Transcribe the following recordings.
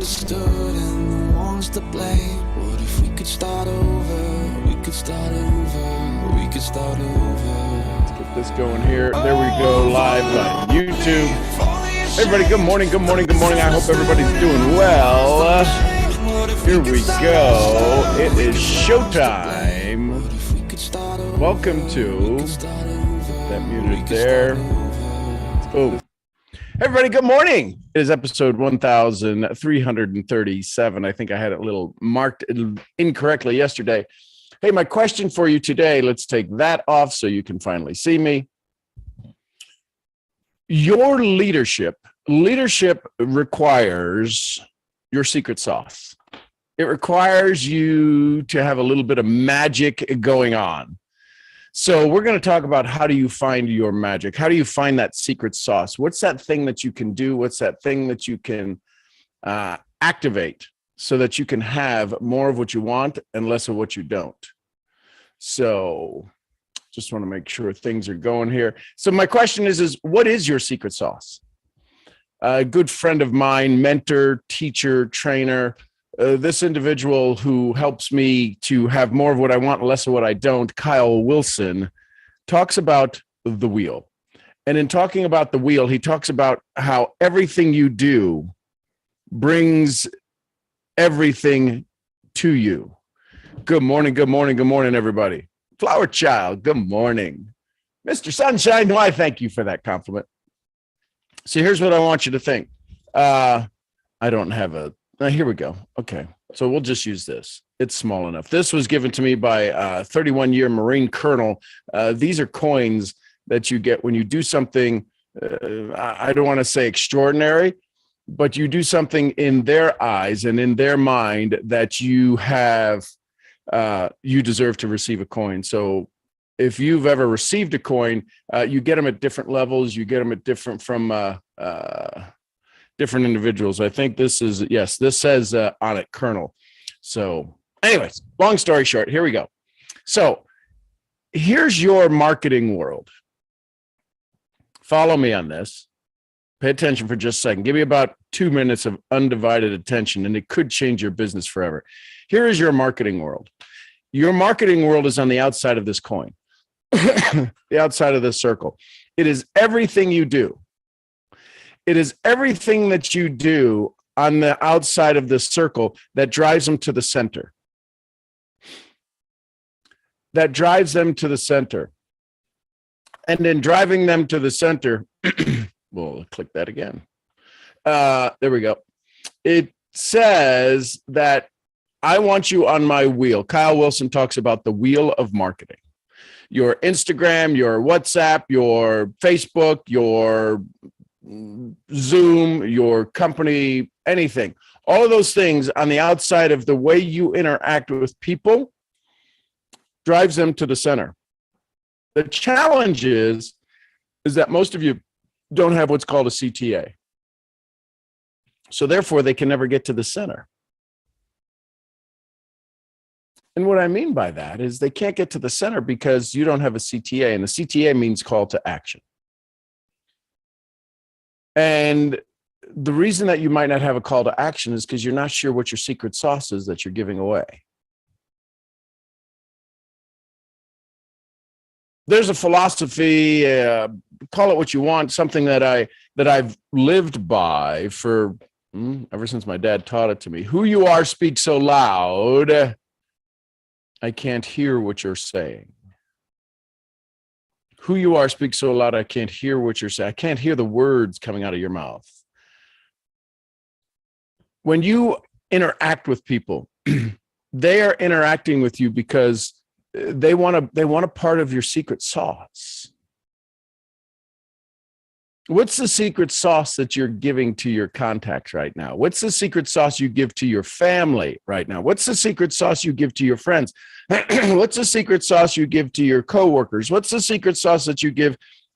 misunderstood and the ones to blame. What if we could start over? We could start over. We could start over. Let's get this going here. There we go, live on YouTube. Everybody, good morning, good morning, good morning. I hope everybody's doing well. Here we go. It is showtime. Welcome to that muted there. Boom. Everybody, good morning. It is episode 1337. I think I had it a little marked incorrectly yesterday. Hey, my question for you today, let's take that off so you can finally see me. Your leadership requires your secret sauce. It requires you to have a little bit of magic going on. So we're going to talk about how do you find your magic? How do you find that secret sauce? What's that thing that you can do? What's that thing that you can activate so that you can have more of what you want and less of what you don't? So just want to make sure things are going here. So my question is what is your secret sauce? A good friend of mine, mentor, teacher, trainer, this individual who helps me to have more of what I want and less of what I don't, Kyle Wilson, talks about the wheel. And in talking about the wheel, he talks about how everything you do brings everything to you. Good morning, good morning, good morning, everybody. Flower Child, good morning. Mr. Sunshine, why, thank you for that compliment. So here's what I want you to think. I don't have a... here we go. Okay. So we'll just use this. It's small enough. This was given to me by a 31-year Marine colonel. These are coins that you get when you do something, I don't want to say extraordinary, but you do something in their eyes and in their mind that you have, you deserve to receive a coin. So if you've ever received a coin, you get them at different levels. You get them at different different individuals. I think this is, yes, this says on it, Colonel. So anyways, long story short, here we go. So here's your marketing world. Follow me on this. Pay attention for just a second. Give me about 2 minutes of undivided attention, and it could change your business forever. Here is your marketing world. Your marketing world is on the outside of this coin, the outside of this circle. It is everything you do. It is everything that you do on the outside of this circle that drives them to the center. That drives them to the center. And in driving them to the center, we'll click that again. There we go. It says that I want you on my wheel. Kyle Wilson talks about the wheel of marketing. Your Instagram, your WhatsApp, your Facebook, your Zoom, your company, anything, all of those things on the outside of the way you interact with people drives them to the center. The challenge is that most of you don't have what's called a CTA. So therefore, they can never get to the center. And what I mean by that is they can't get to the center because you don't have a CTA, and the CTA means call to action. And the reason that you might not have a call to action is because you're not sure what your secret sauce is that you're giving away. There's a philosophy, call it what you want, something that I've lived by for ever since my dad taught it to me. Who you are speaks so loud, I can't hear what you're saying. Who you are speaks so loud, I can't hear what you're saying. I can't hear the words coming out of your mouth. When you interact with people, they are interacting with you because they want a part of your secret sauce. What's the secret sauce that you're giving to your contacts right now? What's the secret sauce you give to your family right now? What's the secret sauce you give to your friends? What's the secret sauce you give to your coworkers? What's the secret sauce that you give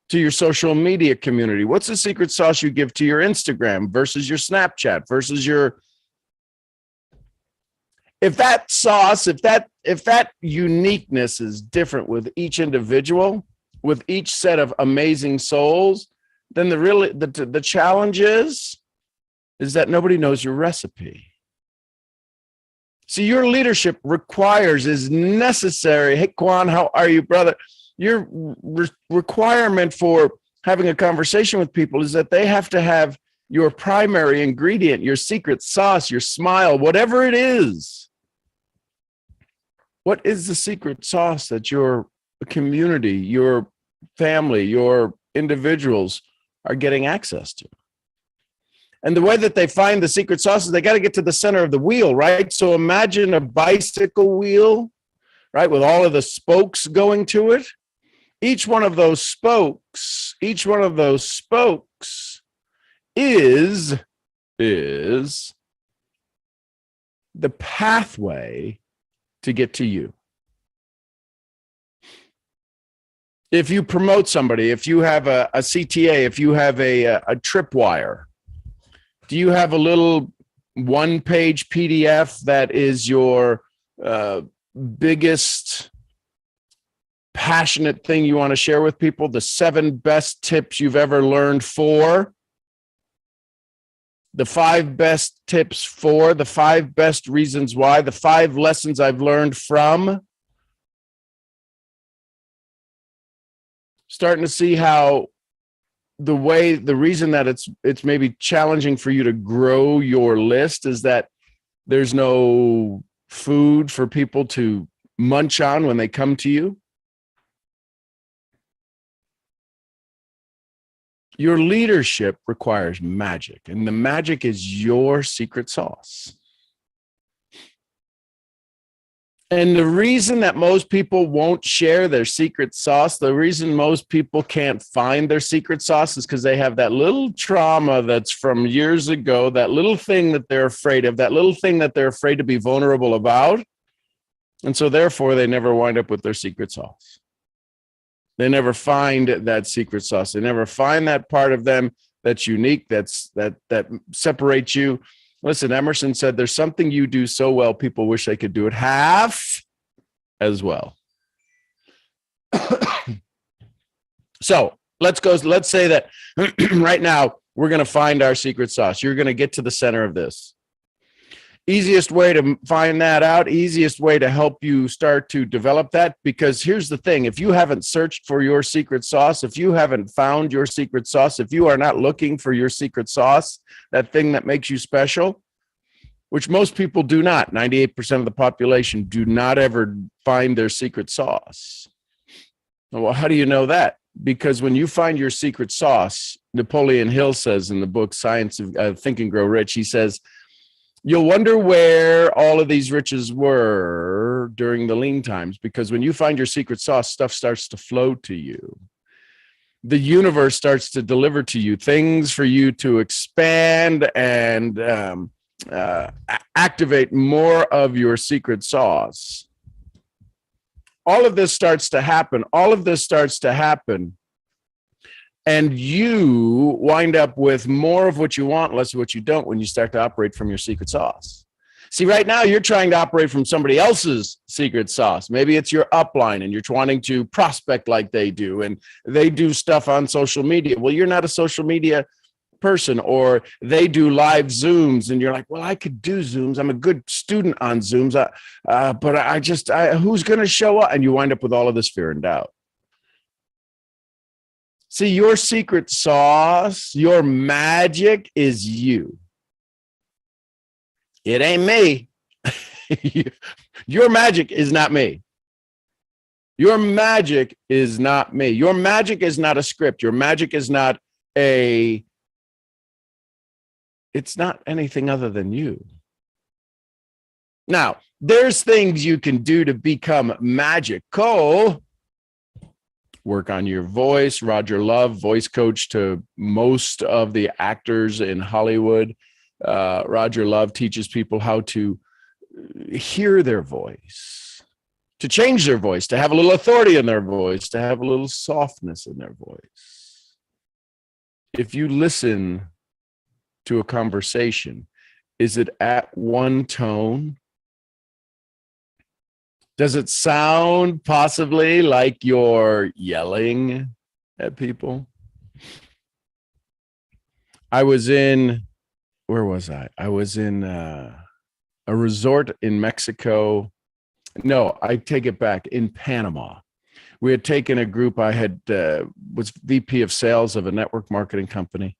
to your social media community? What's the secret sauce you give to your Instagram versus your Snapchat versus your... If that sauce, if that uniqueness is different with each individual, with each set of amazing souls, then the challenge is is that nobody knows your recipe. See, your leadership requires, is necessary. Hey, Quan, how are you, brother? Your requirement for having a conversation with people is that they have to have your primary ingredient, your secret sauce, your smile, whatever it is. What is the secret sauce that your community, your family, your individuals are getting access to? And the way that they find the secret sauce is they got to get to the center of the wheel, right? So imagine a bicycle wheel, right, with all of the spokes going to it. Each one of those spokes is the pathway to get to you. If you promote somebody, if you have a CTA, if you have a tripwire, do you have a little one-page PDF that is your biggest passionate thing you want to share with people? The 7 best tips you've ever learned for, the 5 best tips for, the 5 best reasons why, the 5 lessons I've learned from. Starting to see how the reason that it's maybe challenging for you to grow your list is that there's no food for people to munch on when they come to you. Your leadership requires magic, and the magic is your secret sauce. And the reason that most people won't share their secret sauce, the reason most people can't find their secret sauce is because they have that little trauma that's from years ago, that little thing that they're afraid of, that little thing that they're afraid to be vulnerable about. And so therefore, they never wind up with their secret sauce. They never find that secret sauce. They never find that part of them that's unique, that separates you. Listen, Emerson said, there's something you do so well, people wish they could do it half as well. So let's say that right now we're going to find our secret sauce. You're going to get to the center of this. Easiest way to find that out, easiest way to help you start to develop that, because here's the thing, if you haven't searched for your secret sauce, if you haven't found your secret sauce, if you are not looking for your secret sauce, that thing that makes you special, which most people do not, 98% of the population do not ever find their secret sauce. Well, how do you know that? Because when you find your secret sauce, Napoleon Hill says in the book Science of Think and Grow Rich, he says, you'll wonder where all of these riches were during the lean times, because when you find your secret sauce, stuff starts to flow to you. The universe starts to deliver to you things for you to expand and activate more of your secret sauce. All of this starts to happen. And you wind up with more of what you want, less of what you don't when you start to operate from your secret sauce. See, right now you're trying to operate from somebody else's secret sauce. Maybe it's your upline and you're wanting to prospect like they do, and they do stuff on social media. Well, you're not a social media person, or they do live Zooms and you're like, well, I could do Zooms. I'm a good student on Zooms, but who's going to show up? And you wind up with all of this fear and doubt. See, your secret sauce, your magic is you. It ain't me. Your magic is not me. Your magic is not me. Your magic is not a script. Your magic is not it's not anything other than you. Now, there's things you can do to become magical. Work on your voice. Roger Love, voice coach to most of the actors in Hollywood. Roger Love teaches people how to hear their voice, to change their voice, to have a little authority in their voice, to have a little softness in their voice. If you listen to a conversation, is it at one tone? Does it sound possibly like you're yelling at people? I was in where was I? I was in a resort in Mexico. No, I take it back, in Panama. We had taken a group. I had was VP of sales of a network marketing company.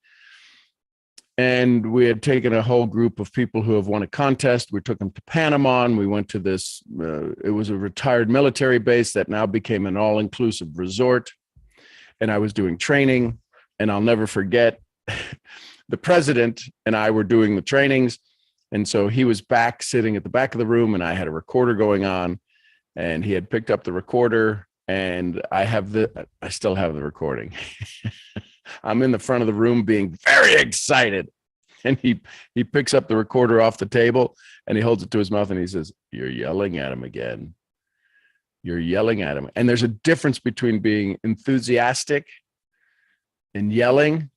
And we had taken a whole group of people who have won a contest. We took them to Panama, and we went to this, it was a retired military base that now became an all-inclusive resort. And I was doing training, and I'll never forget, the president and I were doing the trainings. And so he was back sitting at the back of the room, and I had a recorder going on, and he had picked up the recorder, and I still have the recording. I'm in the front of the room being very excited. And he picks up the recorder off the table, and he holds it to his mouth, and he says, "You're yelling at him again. You're yelling at him." And there's a difference between being enthusiastic and yelling.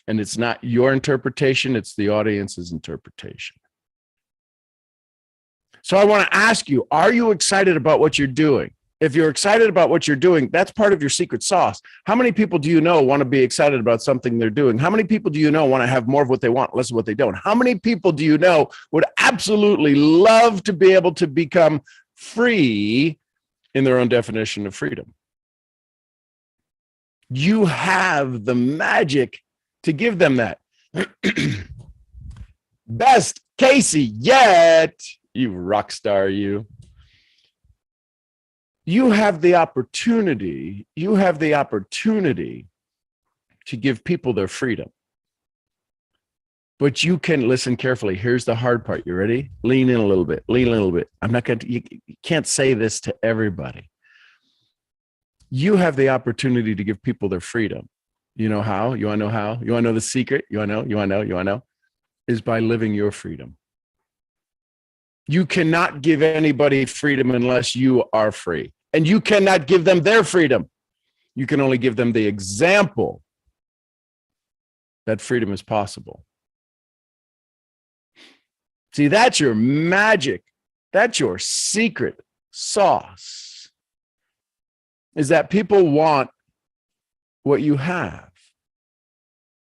And it's not your interpretation, it's the audience's interpretation. So I want to ask you, are you excited about what you're doing? If you're excited about what you're doing, that's part of your secret sauce. How many people do you know want to be excited about something they're doing? How many people do you know want to have more of what they want, less of what they don't? How many people do you know would absolutely love to be able to become free in their own definition of freedom? You have the magic to give them that. Best Casey yet, you rock star, you. You have the opportunity to give people their freedom. But you can listen carefully. Here's the hard part. You ready? Lean in a little bit. I'm not going to, you can't say this to everybody. You have the opportunity to give people their freedom. You know how? You want to know how? You want to know the secret? You want to know? Is by living your freedom. You cannot give anybody freedom unless you are free. And you cannot give them their freedom. You can only give them the example that freedom is possible. See, that's your magic. That's your secret sauce. Is that people want what you have.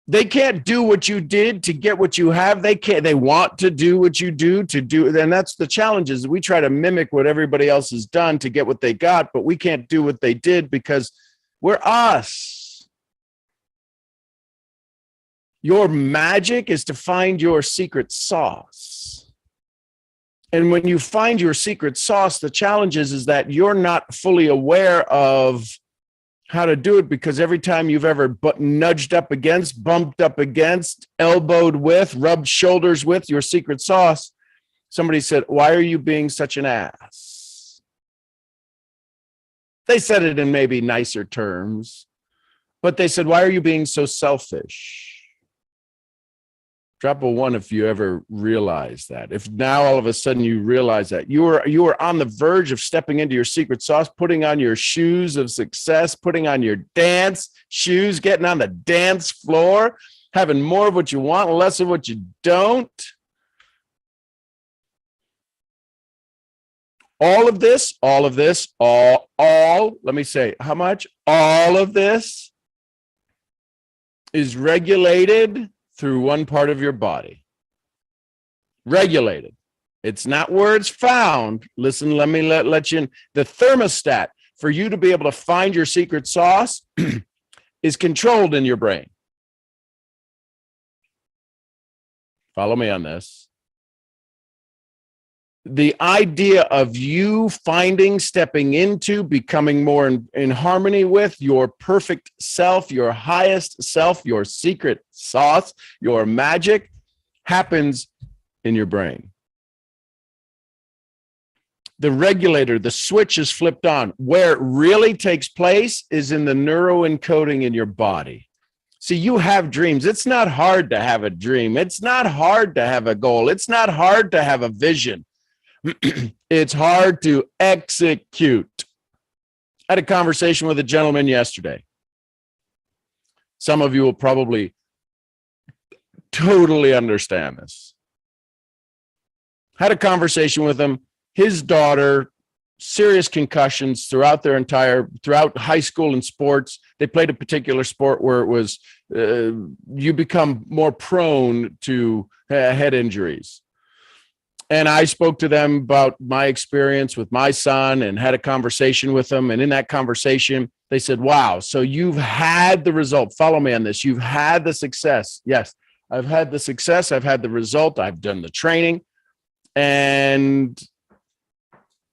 They can't do what you did to get what you have. They want to do what you do to do. And that's the challenge, is we try to mimic what everybody else has done to get what they got, but we can't do what they did because we're us. Your magic is to find your secret sauce. And when you find your secret sauce, the challenge is that you're not fully aware of how to do it, because every time you've ever nudged up against, bumped up against, elbowed with, rubbed shoulders with your secret sauce, somebody said, "Why are you being such an ass?" They said it in maybe nicer terms, but they said, "Why are you being so selfish?" Drop a 1 if you ever realize that. If now all of a sudden you realize that you were on the verge of stepping into your secret sauce, putting on your shoes of success, putting on your dance shoes, getting on the dance floor, having more of what you want, less of what you don't. All of this, let me say, how much? All of this is regulated through one part of your body. Regulated. It's not where it's found. Listen, let me let you in. The thermostat for you to be able to find your secret sauce is controlled in your brain. Follow me on this. The idea of you finding, stepping into, becoming more in harmony with your perfect self, your highest self, your secret sauce, your magic, happens in your brain. The regulator, the switch is flipped on. Where it really takes place is in the neuroencoding in your body. See, you have dreams. It's not hard to have a dream. It's not hard to have a goal. It's not hard to have a vision. It's hard to execute. I had a conversation with a gentleman yesterday. Some of you will probably totally understand this. Had a conversation with him. His daughter serious concussions throughout high school and sports. They played a particular sport where it was, you become more prone to head injuries. And I spoke to them about my experience with my son and had a conversation with them. And in that conversation, they said, wow, so you've had the result. Follow me on this. You've had the success. Yes, I've had the success. I've had the result. I've done the training. And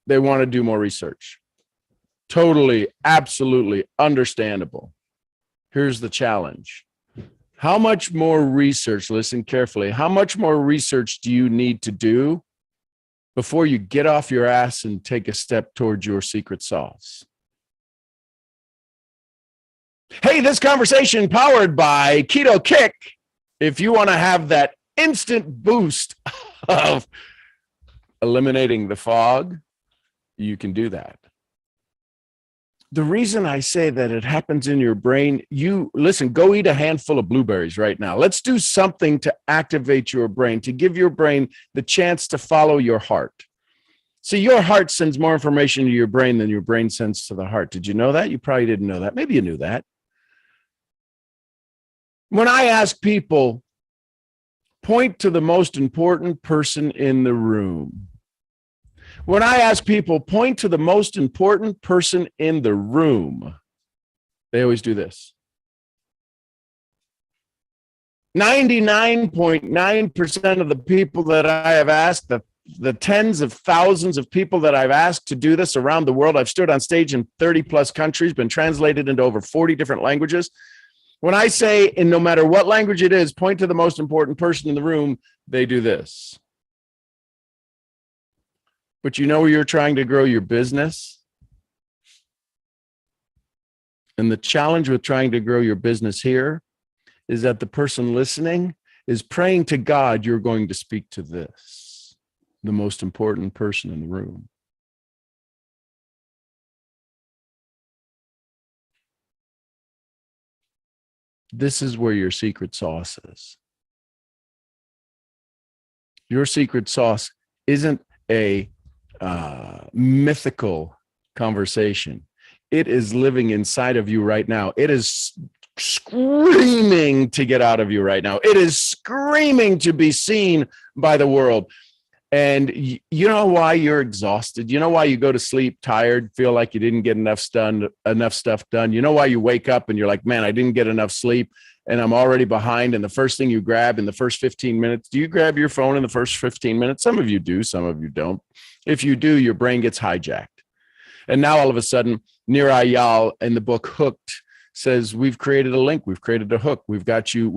they want to do more research. Totally, absolutely understandable. Here's the challenge. How much more research, listen carefully, how much more research do you need to do before you get off your ass and take a step towards your secret sauce? Hey, this conversation powered by Keto Kick. If you want to have that instant boost of eliminating the fog, you can do that. The reason I say that it happens in your brain, you listen, go eat a handful of blueberries right now. Let's do something to activate your brain, to give your brain the chance to follow your heart. See, your heart sends more information to your brain than your brain sends to the heart. Did you know that? You probably didn't know that. Maybe you knew that. When I ask people, point to the most important person in the room. When I ask people, point to the most important person in the room, they always do this. 99.9% of the people that I have asked, the tens of thousands of people that I've asked to do this around the world, I've stood on stage in 30 plus countries, been translated into over 40 different languages. When I say, in no matter what language it is, point to the most important person in the room, they do this. But you know where you're trying to grow your business? And the challenge with trying to grow your business here is that the person listening is praying to God you're going to speak to this, the most important person in the room. This is where your secret sauce is. Your secret sauce isn't a mythical conversation. It is living inside of you right now. It is screaming to get out of you right now. It is screaming to be seen by the world. And you know why you're exhausted? You know why you go to sleep tired, feel like you didn't get enough stuff done? You know why you wake up and you're like, man, I didn't get enough sleep and I'm already behind. And the first thing you grab in the first 15 minutes, do you grab your phone in the first 15 minutes? Some of you do, some of you don't. If you do, your brain gets hijacked. And now all of a sudden, Nir Eyal in the book Hooked says, we've created a link, we've created a hook, we've got you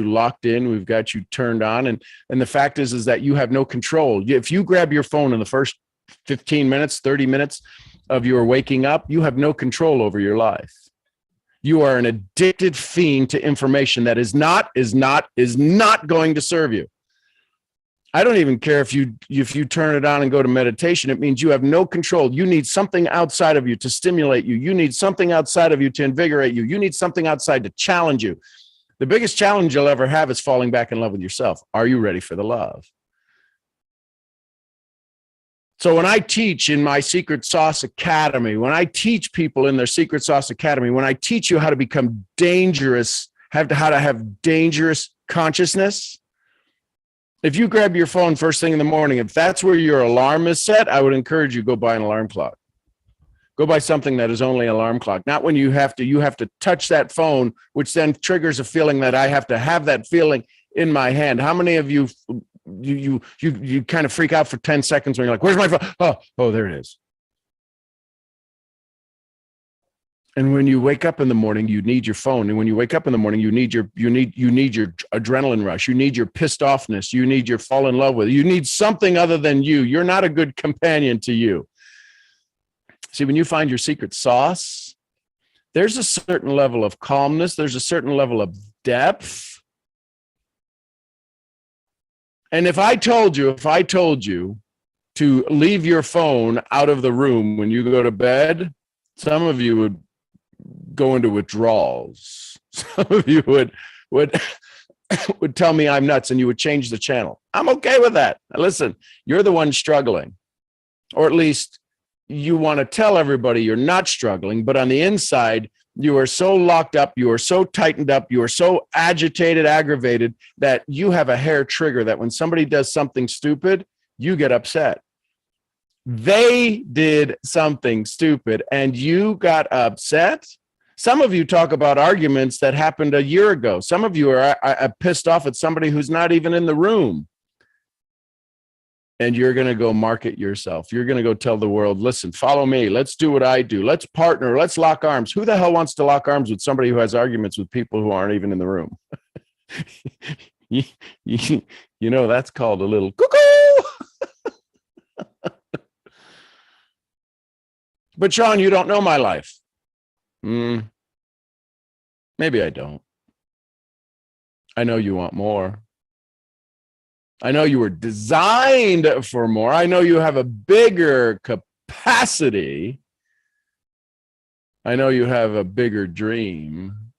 locked in, we've got you turned on. And the fact is that you have no control. If you grab your phone in the first 15 minutes, 30 minutes of your waking up, you have no control over your life. You are an addicted fiend to information that is not going to serve you. I don't even care if you turn it on and go to meditation. It means you have no control. You need something outside of you to stimulate you. You need something outside of you to invigorate you. You need something outside to challenge you. The biggest challenge you'll ever have is falling back in love with yourself. Are you ready for the love? So when I teach in my Secret Sauce Academy, when I teach people in their Secret Sauce Academy, when I teach you how to become dangerous, how to have dangerous consciousness, if you grab your phone first thing in the morning, if that's where your alarm is set, I would encourage you, go buy an alarm clock. Go buy something that is only an alarm clock. Not when you have to touch that phone, which then triggers a feeling that I have to have that feeling in my hand. How many of you kind of freak out for 10 seconds when you're like, where's my phone? Oh, there it is. And when you wake up in the morning, you need your phone. And when you wake up in the morning, you need your adrenaline rush. You need your pissed offness. You need your fall in love with it. You need something other than you. You're not a good companion to you. See, when you find your secret sauce, there's a certain level of calmness. There's a certain level of depth. And if I told you to leave your phone out of the room when you go to bed, some of you would go into withdrawals. Some of you would tell me I'm nuts and you would change the channel. I'm okay with that. Now listen, you're the one struggling, or at least you want to tell everybody you're not struggling, but on the inside, you are so locked up, you are so tightened up, you are so agitated, aggravated that you have a hair trigger that when somebody does something stupid, you get upset. They did something stupid and you got upset. Some of you talk about arguments that happened a year ago. Some of you are pissed off at somebody who's not even in the room. And you're going to go market yourself. You're going to go tell the world, listen, follow me. Let's do what I do. Let's partner. Let's lock arms. Who the hell wants to lock arms with somebody who has arguments with people who aren't even in the room? you know, that's called a little cuckoo. But Sean, you don't know my life. Maybe I don't. I know you want more. I know you were designed for more. I know you have a bigger capacity. I know you have a bigger dream.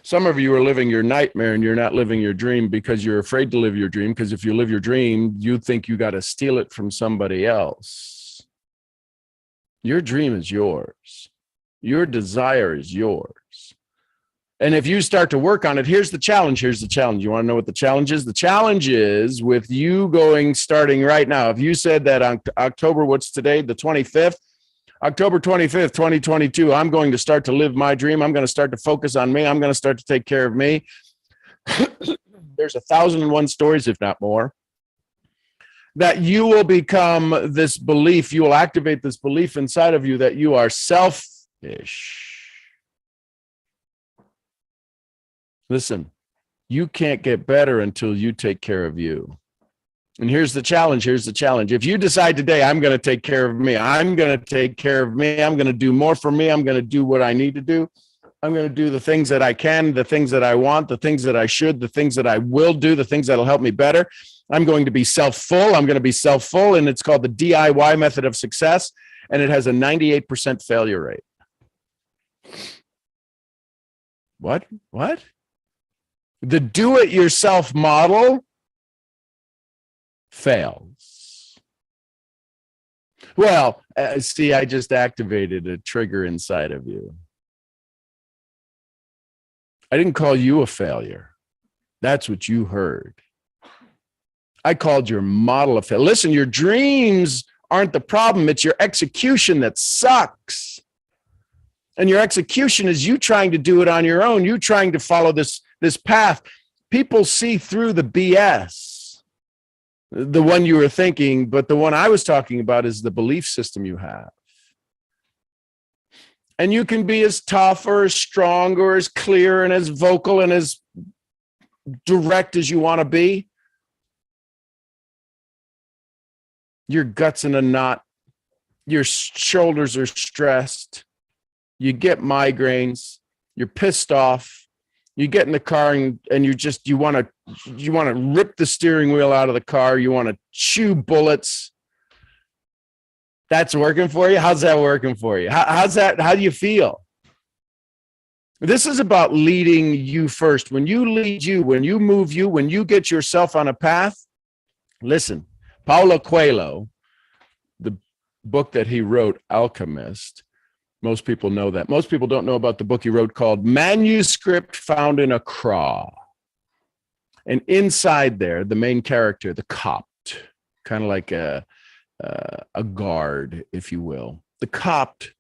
Some of you are living your nightmare and you're not living your dream because you're afraid to live your dream, because if you live your dream, you think you got to steal it from somebody else. Your dream is yours. Your desire is yours. And if you start to work on it, here's the challenge. Here's the challenge. You want to know what the challenge is? The challenge is with you starting right now. If you said that on October, what's today? The 25th, October 25th, 2022, I'm going to start to live my dream. I'm going to start to focus on me. I'm going to start to take care of me. There's 1,001 stories, if not more, that you will become this belief. You will activate this belief inside of you that you are selfish. Listen, you can't get better until you take care of you. And here's the challenge. Here's the challenge. If you decide today, I'm going to take care of me, I'm going to take care of me, I'm going to do more for me, I'm going to do what I need to do, I'm going to do the things that I can, the things that I want, the things that I should, the things that I will do, the things that'll help me better. I'm going to be self-full. I'm going to be self-full. And it's called the DIY method of success. And it has a 98% failure rate. What? The do-it-yourself model fails. Well, see, I just activated a trigger inside of you. I didn't call you a failure. That's what you heard. I called your model a failure. Listen, your dreams aren't the problem. It's your execution that sucks. And your execution is you trying to do it on your own. You trying to follow this path. People see through the BS, the one you were thinking, but the one I was talking about is the belief system you have. And you can be as tough or as strong or as clear and as vocal and as direct as you want to be. Your gut's in a knot. Your shoulders are stressed. You get migraines. You're pissed off. You get in the car and you want to rip the steering wheel out of the car. You want to chew bullets. That's working for you? How's that working for you? How do you feel? This is about leading you first. When you lead you, when you move you, when you get yourself on a path, listen, Paulo Coelho, the book that he wrote, Alchemist, most people know that. Most people don't know about the book he wrote called Manuscript Found in a Craw. And inside there, the main character, the Copt, kind of like a guard, if you will. The Copt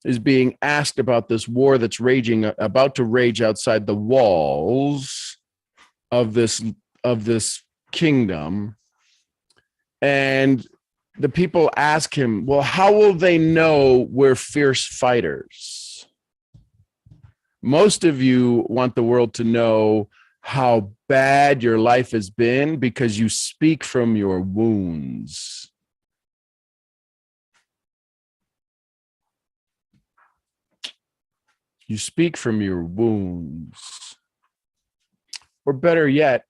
is being asked about this war that's about to rage outside the walls of this kingdom. And the people ask him, well, how will they know we're fierce fighters? Most of you want the world to know how bad your life has been because you speak from your wounds. You speak from your wounds. Or better yet,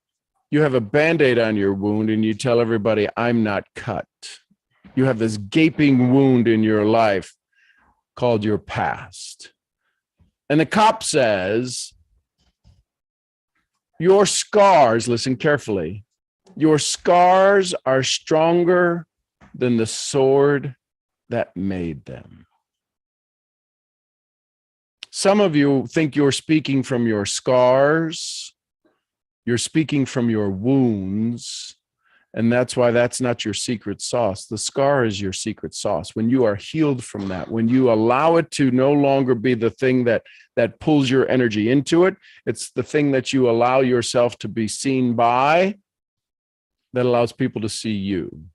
you have a Band-Aid on your wound and you tell everybody, I'm not cut. You have this gaping wound in your life called your past. And the Copt says, your scars, listen carefully, your scars are stronger than the sword that made them. Some of you think you're speaking from your scars, you're speaking from your wounds, and that's why that's not your secret sauce. The scar is your secret sauce. When you are healed from that, when you allow it to no longer be the thing that pulls your energy into it, it's the thing that you allow yourself to be seen by that allows people to see you.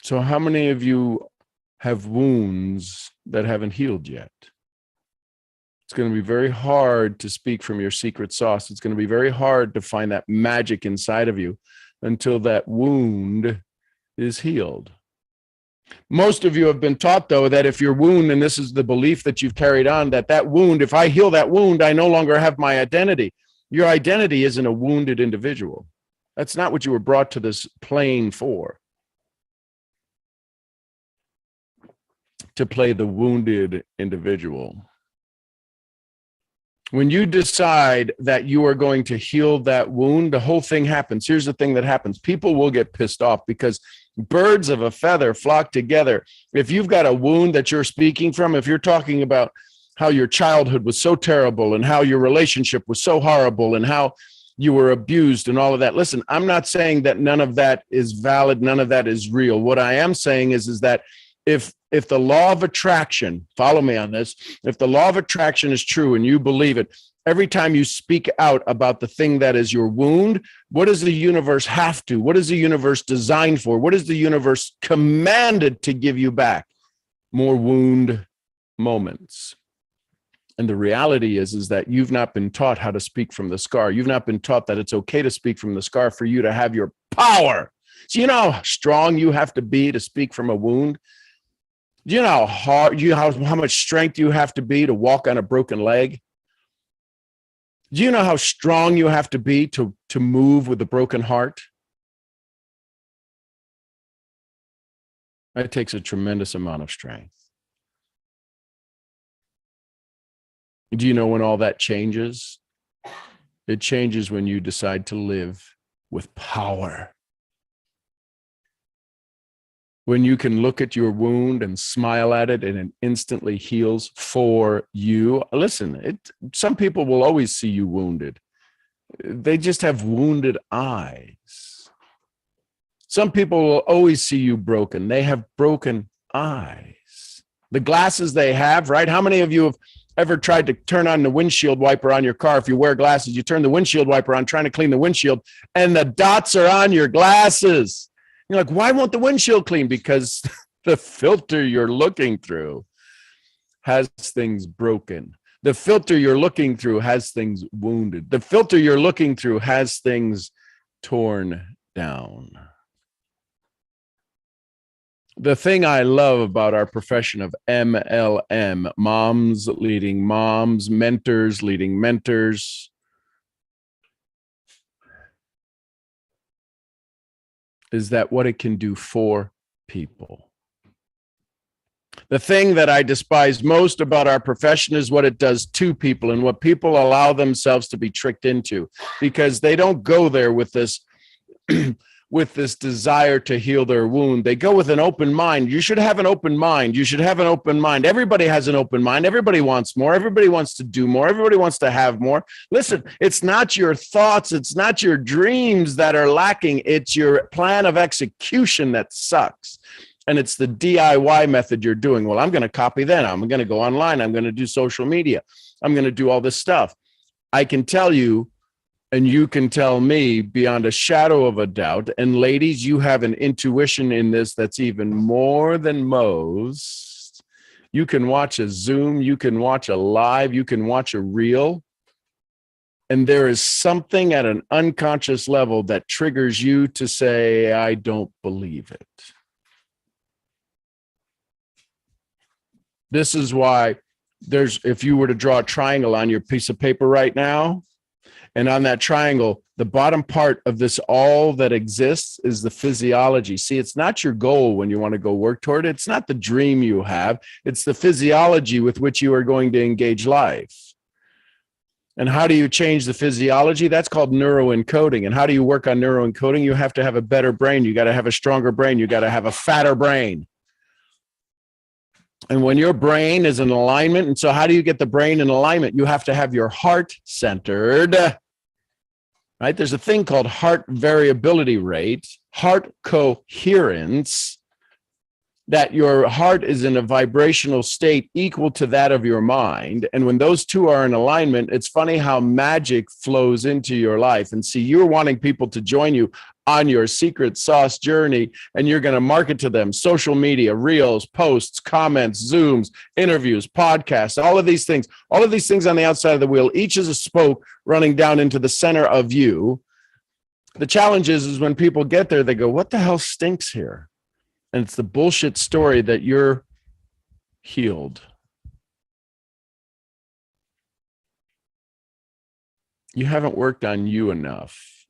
So how many of you have wounds that haven't healed yet? It's going to be very hard to speak from your secret sauce. It's going to be very hard to find that magic inside of you until that wound is healed. Most of you have been taught, though, that if your wound, and this is the belief that you've carried on, that wound, if I heal that wound, I no longer have my identity. Your identity isn't a wounded individual. That's not what you were brought to this plane for. To play the wounded individual. When you decide that you are going to heal that wound, the whole thing happens. Here's the thing that happens. People will get pissed off because birds of a feather flock together. If you've got a wound that you're speaking from, if you're talking about how your childhood was so terrible and how your relationship was so horrible and how you were abused and all of that. Listen, I'm not saying that none of that is valid. None of that is real. What I am saying is that if the law of attraction, follow me on this, if the law of attraction is true and you believe it, every time you speak out about the thing that is your wound, what does the universe have to? What is the universe designed for? What is the universe commanded to give you back? More wound moments. And the reality is that you've not been taught how to speak from the scar. You've not been taught that it's okay to speak from the scar for you to have your power. So you know how strong you have to be to speak from a wound? Do you know how much strength you have to be to walk on a broken leg? Do you know how strong you have to be to move with a broken heart? It takes a tremendous amount of strength. Do you know when all that changes? It changes when you decide to live with power. When you can look at your wound and smile at it and it instantly heals for you. Listen, some people will always see you wounded. They just have wounded eyes. Some people will always see you broken. They have broken eyes. The glasses they have, right? How many of you have ever tried to turn on the windshield wiper on your car? If you wear glasses, you turn the windshield wiper on, trying to clean the windshield, and the dots are on your glasses. You're like, why won't the windshield clean? Because the filter you're looking through has things broken. The filter you're looking through has things wounded. The filter you're looking through has things torn down. The thing I love about our profession of MLM, moms leading moms, mentors leading mentors, is that what it can do for people. The thing that I despise most about our profession is what it does to people and what people allow themselves to be tricked into, because they don't go there with this with this desire to heal their wound. They go with an open mind. You should have an open mind. You should have an open mind. Everybody has an open mind. Everybody wants more. Everybody wants to do more. Everybody wants to have more. Listen, it's not your thoughts. It's not your dreams that are lacking. It's your plan of execution that sucks. And it's the DIY method you're doing. Well, I'm going to copy that. I'm going to go online. I'm going to do social media. I'm going to do all this stuff. I can tell you, and you can tell me beyond a shadow of a doubt, and ladies, you have an intuition in this that's even more than most. You can watch a Zoom, you can watch a live, you can watch a reel, and there is something at an unconscious level that triggers you to say, I don't believe it. This is why if you were to draw a triangle on your piece of paper right now, and on that triangle, the bottom part of this, all that exists, is the physiology. See, it's not your goal when you want to go work toward it. It's not the dream you have. It's the physiology with which you are going to engage life. And how do you change the physiology? That's called neuroencoding. And how do you work on neuroencoding? You have to have a better brain. You got to have a stronger brain. You got to have a fatter brain. And when your brain is in alignment, and so how do you get the brain in alignment? You have to have your heart centered, right? There's a thing called heart variability rate, heart coherence, that your heart is in a vibrational state equal to that of your mind. And when those two are in alignment, it's funny how magic flows into your life. And see, you're wanting people to join you on your secret sauce journey, and you're going to market to them social media, reels, posts, comments, Zooms, interviews, podcasts, all of these things on the outside of the wheel. Each is a spoke running down into the center of you. The challenge is when people get there, they go, what the hell stinks here? And it's the bullshit story that you're healed. You haven't worked on you enough.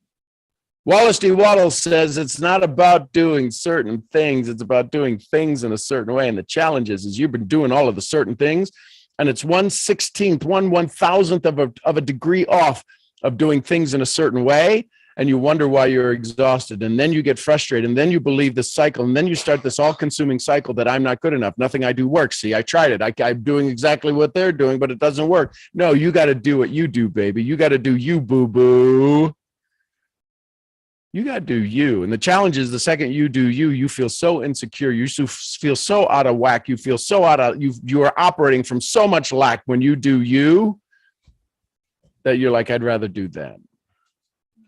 Wallace D. Wattles says it's not about doing certain things. It's about doing things in a certain way. And the challenge is you've been doing all of the certain things, and it's 1/16th, 1/1000th of a degree off of doing things in a certain way. And you wonder why you're exhausted. And then you get frustrated. And then you believe this cycle. And then you start this all-consuming cycle that I'm not good enough. Nothing I do works. See, I tried it. I'm doing exactly what they're doing, but it doesn't work. No, you got to do what you do, baby. You got to do you, boo-boo. You got to do you. And the challenge is the second you do you, you feel so insecure. You feel so out of whack. You feel so you are operating from so much lack when you do you that you're like, I'd rather do that.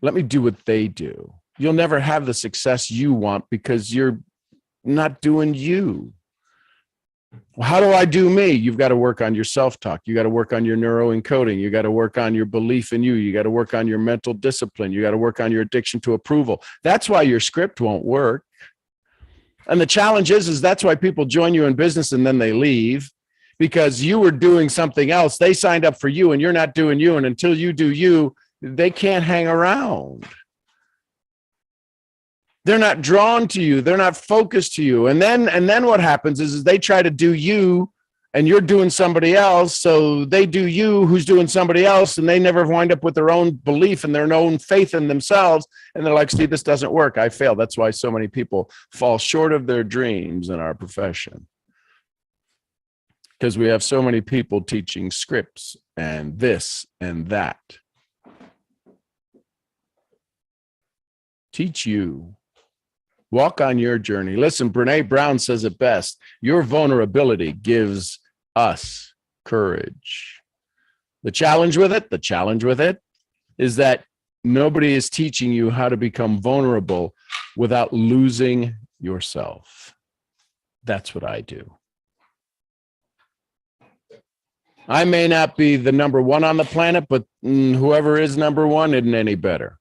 Let me do what they do. You'll never have the success you want because you're not doing you. Well, how do I do me? You've got to work on your self-talk. You got to work on your neuroencoding. You got to work on your belief in you. You got to work on your mental discipline. You got to work on your addiction to approval. That's why your script won't work. And the challenge is that's why people join you in business and then they leave, because you were doing something else. They signed up for you and you're not doing you. And until you do you, they can't hang around. They're not drawn to you. They're not focused to you. And then what happens is they try to do you and you're doing somebody else. So they do you who's doing somebody else, and they never wind up with their own belief and their own faith in themselves. And they're like, see, this doesn't work. I failed. That's why so many people fall short of their dreams in our profession. Because we have so many people teaching scripts and this and that. Teach you. Walk on your journey. Listen, Brene Brown says it best. Your vulnerability gives us courage. The challenge with it is that nobody is teaching you how to become vulnerable without losing yourself. That's what I do. I may not be the number one on the planet, but whoever is number one isn't any better.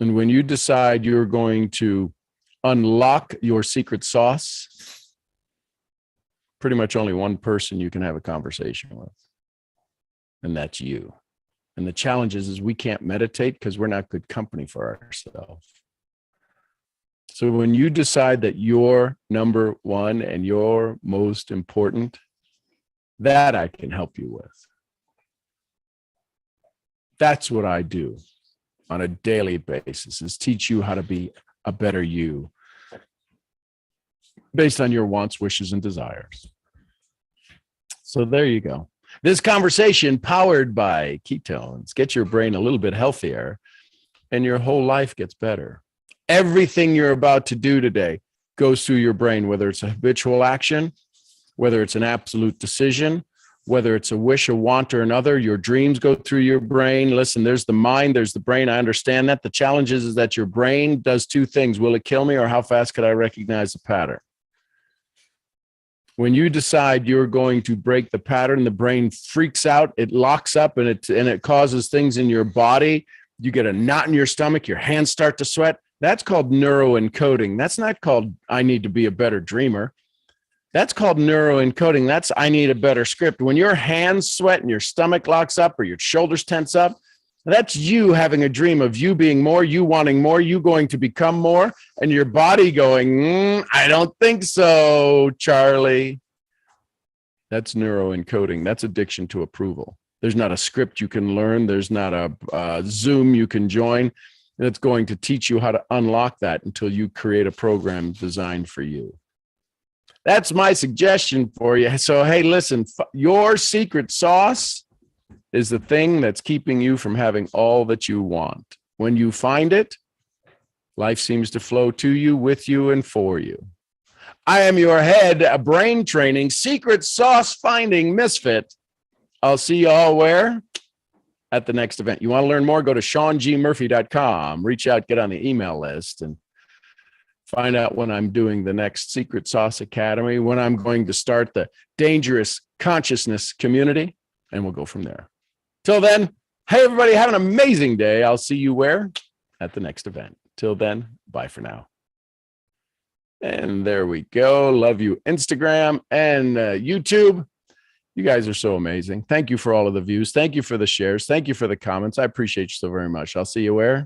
And when you decide you're going to unlock your secret sauce, pretty much only one person you can have a conversation with, and that's you. And the challenge is we can't meditate because we're not good company for ourselves. So when you decide that you're number one and you're most important, that I can help you with. That's what I do on a daily basis, is teach you how to be a better you based on your wants, wishes, and desires. So there you go. This conversation powered by ketones. Get your brain a little bit healthier and your whole life gets better. Everything you're about to do today goes through your brain, whether it's a habitual action, whether it's an absolute decision, whether it's a wish, a want, or another. Your dreams go through your brain. Listen, there's the mind, there's the brain. I understand that. The challenge is that your brain does two things. Will it kill me, or how fast could I recognize the pattern? When you decide you're going to break the pattern, the brain freaks out, it locks up, and it causes things in your body. You get a knot in your stomach, your hands start to sweat. That's called neuroencoding. That's not called I need to be a better dreamer. That's called neuroencoding. That's I need a better script. When your hands sweat and your stomach locks up or your shoulders tense up, that's you having a dream of you being more, you wanting more, you going to become more, and your body going, I don't think so, Charlie. That's neuroencoding. That's addiction to approval. There's not a script you can learn. There's not a Zoom you can join that's going to teach you how to unlock that until you create a program designed for you. That's my suggestion for you. So, hey, listen, your secret sauce is the thing that's keeping you from having all that you want. When you find it, life seems to flow to you, with you, and for you. I am your head brain training, secret sauce finding misfit. I'll see you all where? At the next event. You want to learn more? Go to SeanGMurphy.com. Reach out, get on the email list, and find out when I'm doing the next Secret Sauce Academy, when I'm going to start the Dangerous Consciousness Community, and we'll go from there. Till then, hey, everybody, have an amazing day. I'll see you where? At the next event. Till then, bye for now. And there we go. Love you, Instagram and YouTube. You guys are so amazing. Thank you for all of the views. Thank you for the shares. Thank you for the comments. I appreciate you so very much. I'll see you where?